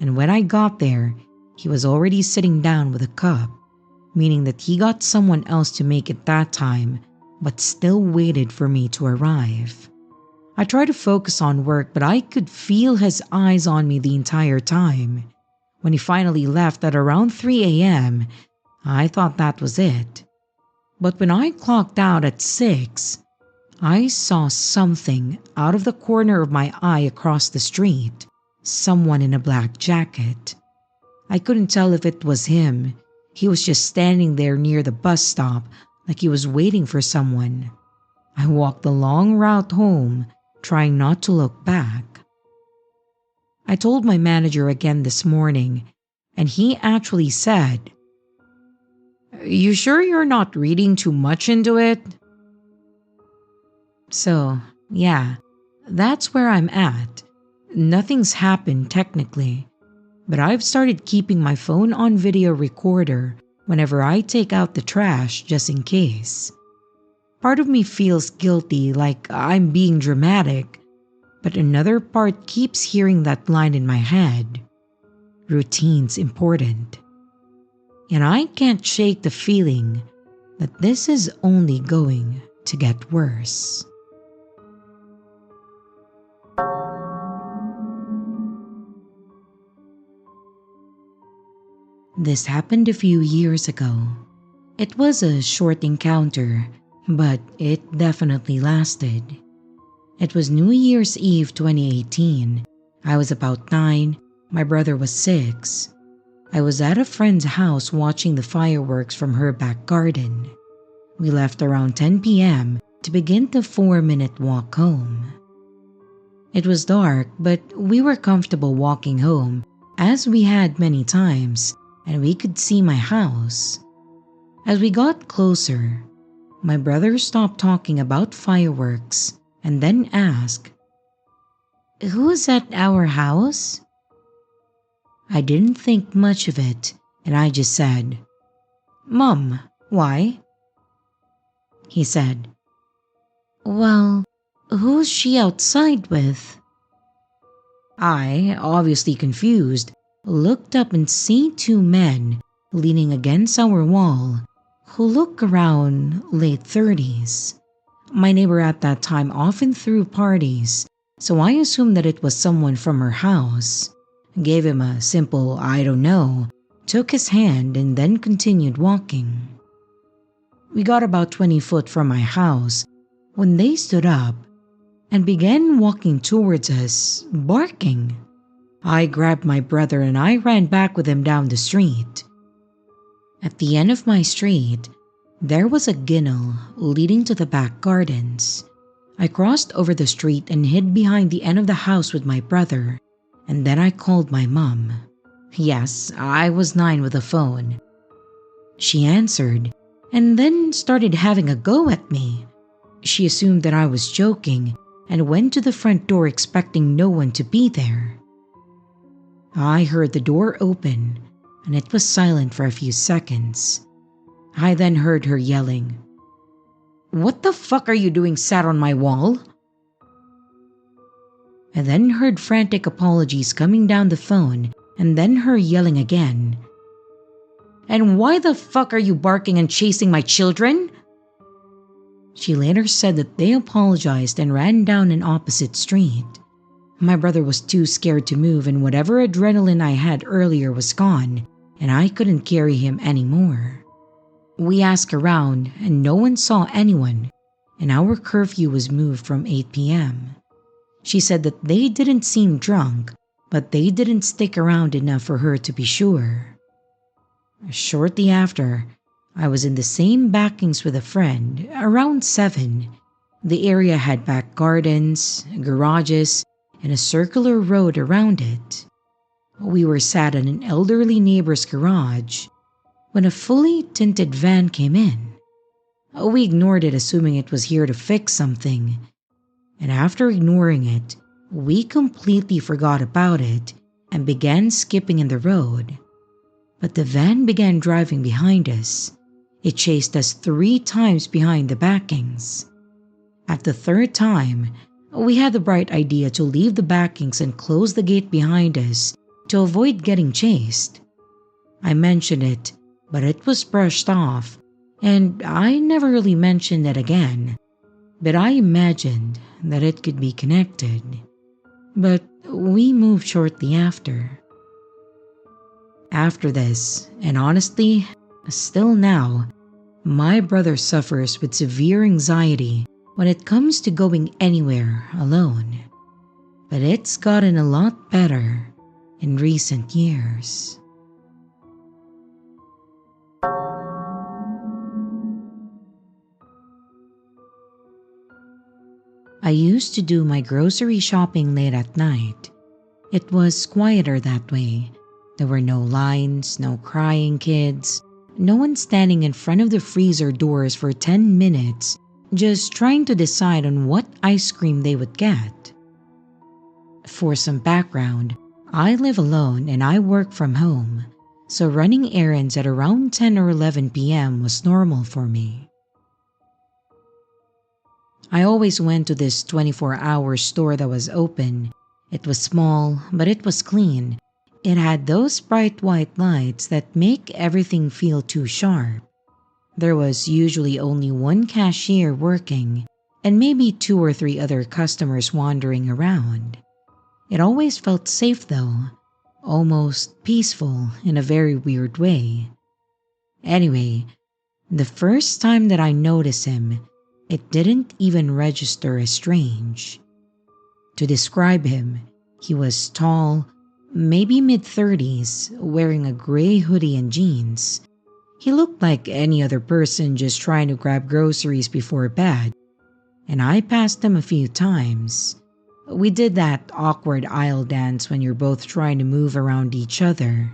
and when I got there, he was already sitting down with a cup, meaning that he got someone else to make it that time, but still waited for me to arrive. I tried to focus on work, but I could feel his eyes on me the entire time. When he finally left at around 3 a.m., I thought that was it. But when I clocked out at 6, I saw something out of the corner of my eye across the street. Someone in a black jacket. I couldn't tell if it was him. He was just standing there near the bus stop, like he was waiting for someone. I walked the long route home, trying not to look back. I told my manager again this morning, and he actually said, "You sure you're not reading too much into it?" So, yeah, that's where I'm at. Nothing's happened technically, but I've started keeping my phone on video recorder whenever I take out the trash just in case. Part of me feels guilty, like I'm being dramatic, but another part keeps hearing that line in my head. Routine's important. And I can't shake the feeling that this is only going to get worse. This happened a few years ago. It was a short encounter, but it definitely lasted. It was New Year's Eve 2018. I was about 9, my brother was 6. I was at a friend's house watching the fireworks from her back garden. We left around 10 p.m. to begin the 4-minute walk home. It was dark, but we were comfortable walking home as we had many times, and we could see my house. As we got closer, my brother stopped talking about fireworks and then asked, "Who's at our house?" I didn't think much of it, and I just said, "Mom, why?" He said, "Well, who's she outside with?" I, obviously confused, looked up and see 2 men leaning against our wall who look around late 30s. My neighbor at that time often threw parties, so I assumed that it was someone from her house. Gave him a simple "I don't know," took his hand, and then continued walking. We got about 20 foot from my house when they stood up and began walking towards us, barking. I grabbed my brother and I ran back with him down the street. At the end of my street, there was a ginnel leading to the back gardens. I crossed over the street and hid behind the end of the house with my brother, and then I called my mom. Yes, I was 9 with a phone. She answered and then started having a go at me. She assumed that I was joking and went to the front door expecting no one to be there. I heard the door open and it was silent for a few seconds. I then heard her yelling, "What the fuck are you doing sat on my wall?" I then heard frantic apologies coming down the phone and then her yelling again, "And why the fuck are you barking and chasing my children?" She later said that they apologized and ran down an opposite street. My brother was too scared to move and whatever adrenaline I had earlier was gone and I couldn't carry him anymore. We asked around and no one saw anyone and our curfew was moved from 8 p.m. She said that they didn't seem drunk, but they didn't stick around enough for her to be sure. Shortly after, I was in the same backings with a friend, around 7. The area had back gardens, garages, and a circular road around it. We were sat in an elderly neighbor's garage when a fully tinted van came in. We ignored it assuming it was here to fix something. And after ignoring it, we completely forgot about it and began skipping in the road. But the van began driving behind us. It chased us 3 times behind the backings. At the 3rd time, we had the bright idea to leave the backings and close the gate behind us to avoid getting chased. I mentioned it, but it was brushed off, and I never really mentioned it again. But I imagined that it could be connected. But we moved shortly after. After this, and honestly, still now, my brother suffers with severe anxiety when it comes to going anywhere alone. But it's gotten a lot better in recent years. I used to do my grocery shopping late at night. It was quieter that way. There were no lines, no crying kids, no one standing in front of the freezer doors for 10 minutes just trying to decide on what ice cream they would get. For some background, I live alone and I work from home, so running errands at around 10 or 11 p.m. was normal for me. I always went to this 24-hour store that was open. It was small, but it was clean. It had those bright white lights that make everything feel too sharp. There was usually only one cashier working, and maybe 2 or 3 other customers wandering around. It always felt safe though, almost peaceful in a very weird way. Anyway, the first time that I noticed him, it didn't even register as strange. To describe him, he was tall, maybe mid-30s, wearing a gray hoodie and jeans. He looked like any other person just trying to grab groceries before bed, and I passed him a few times. We did that awkward aisle dance when you're both trying to move around each other.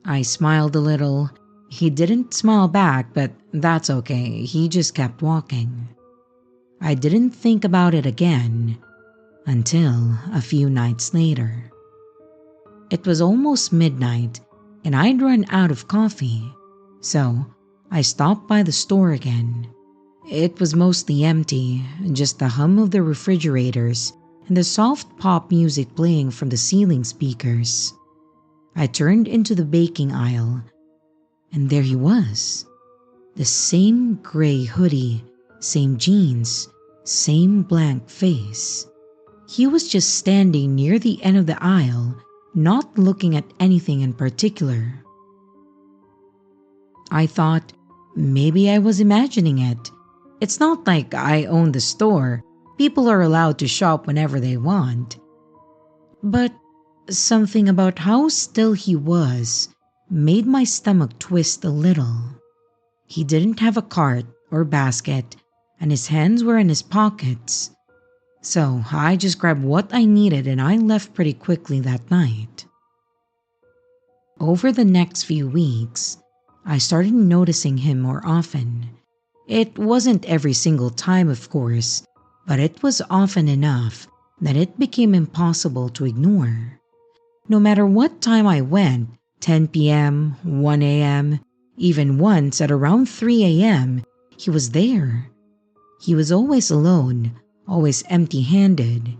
I smiled a little. He didn't smile back, but that's okay, he just kept walking. I didn't think about it again until a few nights later. It was almost midnight and I'd run out of coffee, so I stopped by the store again. It was mostly empty, just the hum of the refrigerators and the soft pop music playing from the ceiling speakers. I turned into the baking aisle, and there he was. The same gray hoodie, same jeans, same blank face. He was just standing near the end of the aisle, not looking at anything in particular. I thought maybe I was imagining it. It's not like I own the store. People are allowed to shop whenever they want. But something about how still he was made my stomach twist a little. He didn't have a cart or basket, and his hands were in his pockets. So I just grabbed what I needed and I left pretty quickly that night. Over the next few weeks, I started noticing him more often. It wasn't every single time, of course, but it was often enough that it became impossible to ignore. No matter what time I went, 10 p.m., 1 a.m., even once at around 3 a.m., he was there. He was always alone, always empty-handed.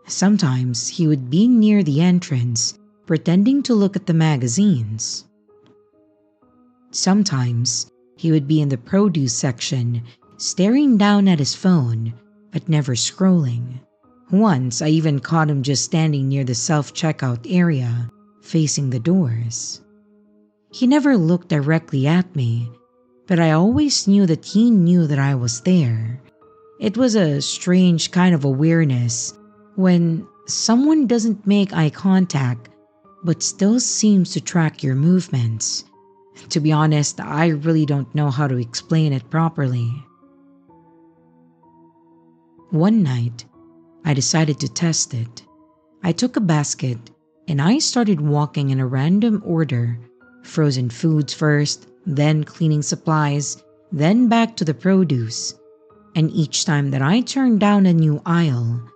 Sometimes he would be near the entrance, pretending to look at the magazines. Sometimes he would be in the produce section, staring down at his phone, but never scrolling. Once I even caught him just standing near the self-checkout area, facing the doors. He never looked directly at me, but I always knew that he knew that I was there. It was a strange kind of awareness when someone doesn't make eye contact but still seems to track your movements. To be honest, I really don't know how to explain it properly. One night, I decided to test it. I took a basket and I started walking in a random order. Frozen foods first, then cleaning supplies, then back to the produce. And each time that I turned down a new aisle,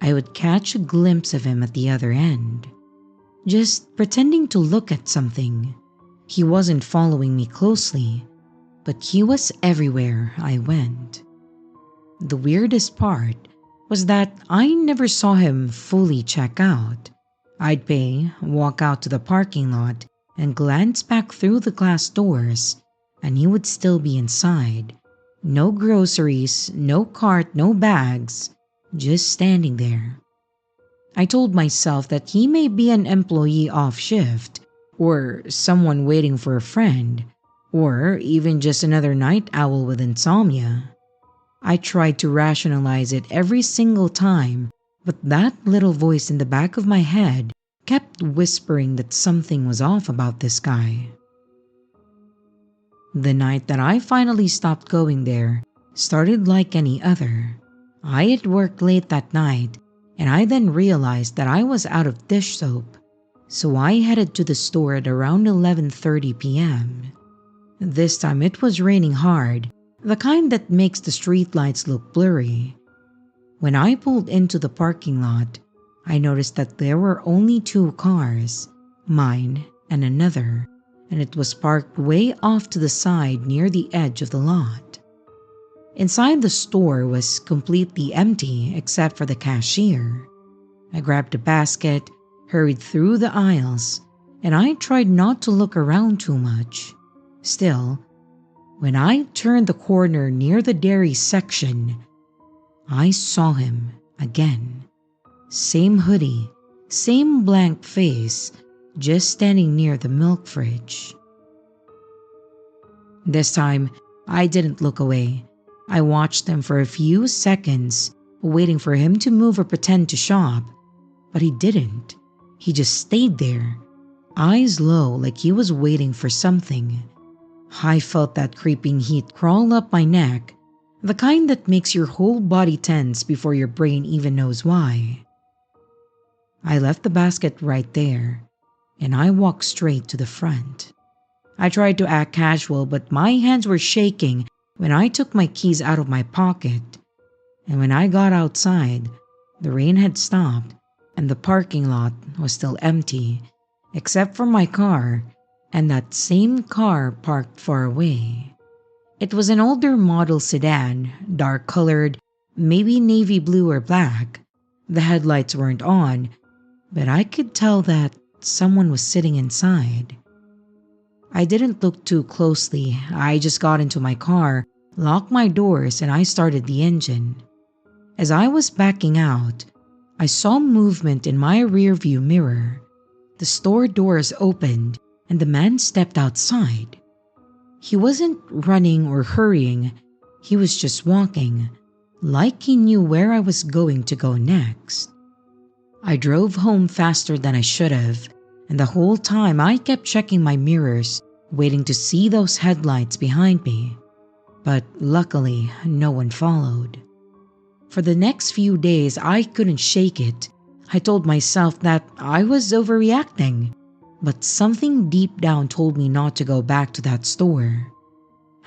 I would catch a glimpse of him at the other end, just pretending to look at something. He wasn't following me closely, but he was everywhere I went. The weirdest part was that I never saw him fully check out. I'd pay, walk out to the parking lot, and glance back through the glass doors, and he would still be inside. No groceries, no cart, no bags, just standing there. I told myself that he may be an employee off shift, or someone waiting for a friend, or even just another night owl with insomnia. I tried to rationalize it every single time, but that little voice in the back of my head kept whispering that something was off about this guy. The night that I finally stopped going there started like any other. I had worked late that night, and I then realized that I was out of dish soap, so I headed to the store at around 11:30 p.m. This time it was raining hard, the kind that makes the streetlights look blurry. When I pulled into the parking lot, I noticed that there were only two cars, mine and another, and it was parked way off to the side near the edge of the lot. Inside the store was completely empty except for the cashier. I grabbed a basket, hurried through the aisles, and I tried not to look around too much. Still, when I turned the corner near the dairy section, I saw him again. Same hoodie, same blank face, just standing near the milk fridge. This time, I didn't look away. I watched him for a few seconds, waiting for him to move or pretend to shop, but he didn't. He just stayed there, eyes low like he was waiting for something. I felt that creeping heat crawl up my neck, the kind that makes your whole body tense before your brain even knows why. I left the basket right there, and I walked straight to the front. I tried to act casual, but my hands were shaking when I took my keys out of my pocket. And when I got outside, the rain had stopped and the parking lot was still empty, except for my car and that same car parked far away. It was an older model sedan, dark colored, maybe navy blue or black. The headlights weren't on, but I could tell that someone was sitting inside. I didn't look too closely. I just got into my car, locked my doors, and I started the engine. As I was backing out, I saw movement in my rearview mirror. The store doors opened and the man stepped outside. He wasn't running or hurrying, he was just walking, like he knew where I was going to go next. I drove home faster than I should have, and the whole time I kept checking my mirrors, waiting to see those headlights behind me. But luckily, no one followed. For the next few days, I couldn't shake it. I told myself that I was overreacting. but something deep down told me not to go back to that store.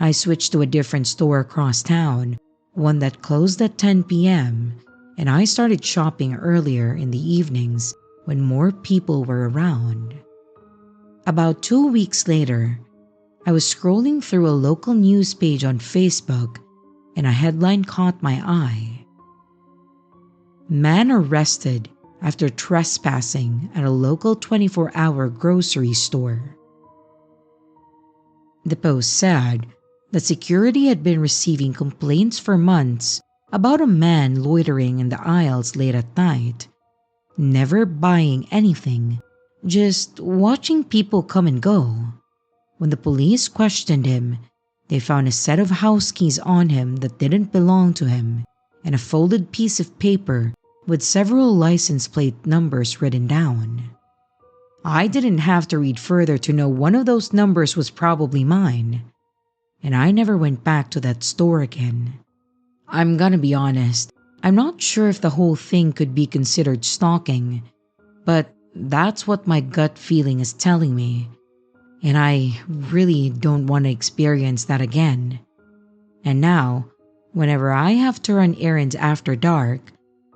I switched to a different store across town, one that closed at 10 p.m., and I started shopping earlier in the evenings when more people were around. About 2 weeks later, I was scrolling through a local news page on Facebook and a headline caught my eye. Man arrested after trespassing at a local 24-hour grocery store. The post said that security had been receiving complaints for months about a man loitering in the aisles late at night, never buying anything, just watching people come and go. When the police questioned him, they found a set of house keys on him that didn't belong to him and a folded piece of paper with several license plate numbers written down. I didn't have to read further to know one of those numbers was probably mine, and I never went back to that store again. I'm gonna be honest, I'm not sure if the whole thing could be considered stalking, but that's what my gut feeling is telling me, and I really don't want to experience that again. And now, whenever I have to run errands after dark,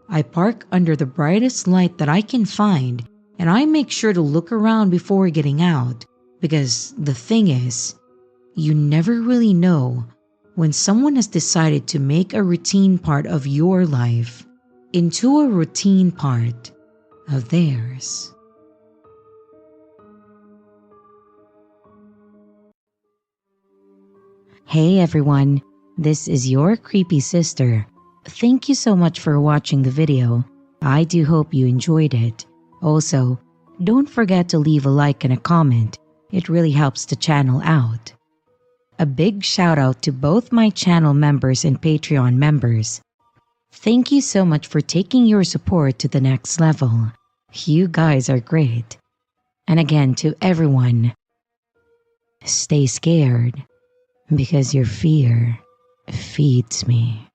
I park under the brightest light that I can find, and I make sure to look around before getting out, because the thing is, you never really know when someone has decided to make a routine part of your life into a routine part of theirs. Hey everyone, this is your creepy sister. Thank you so much for watching the video. I do hope you enjoyed it. Also, don't forget to leave a like and a comment. It really helps the channel out. A big shout out to both my channel members and Patreon members. Thank you so much for taking your support to the next level. You guys are great. And again, to everyone, stay scared because your fear feeds me.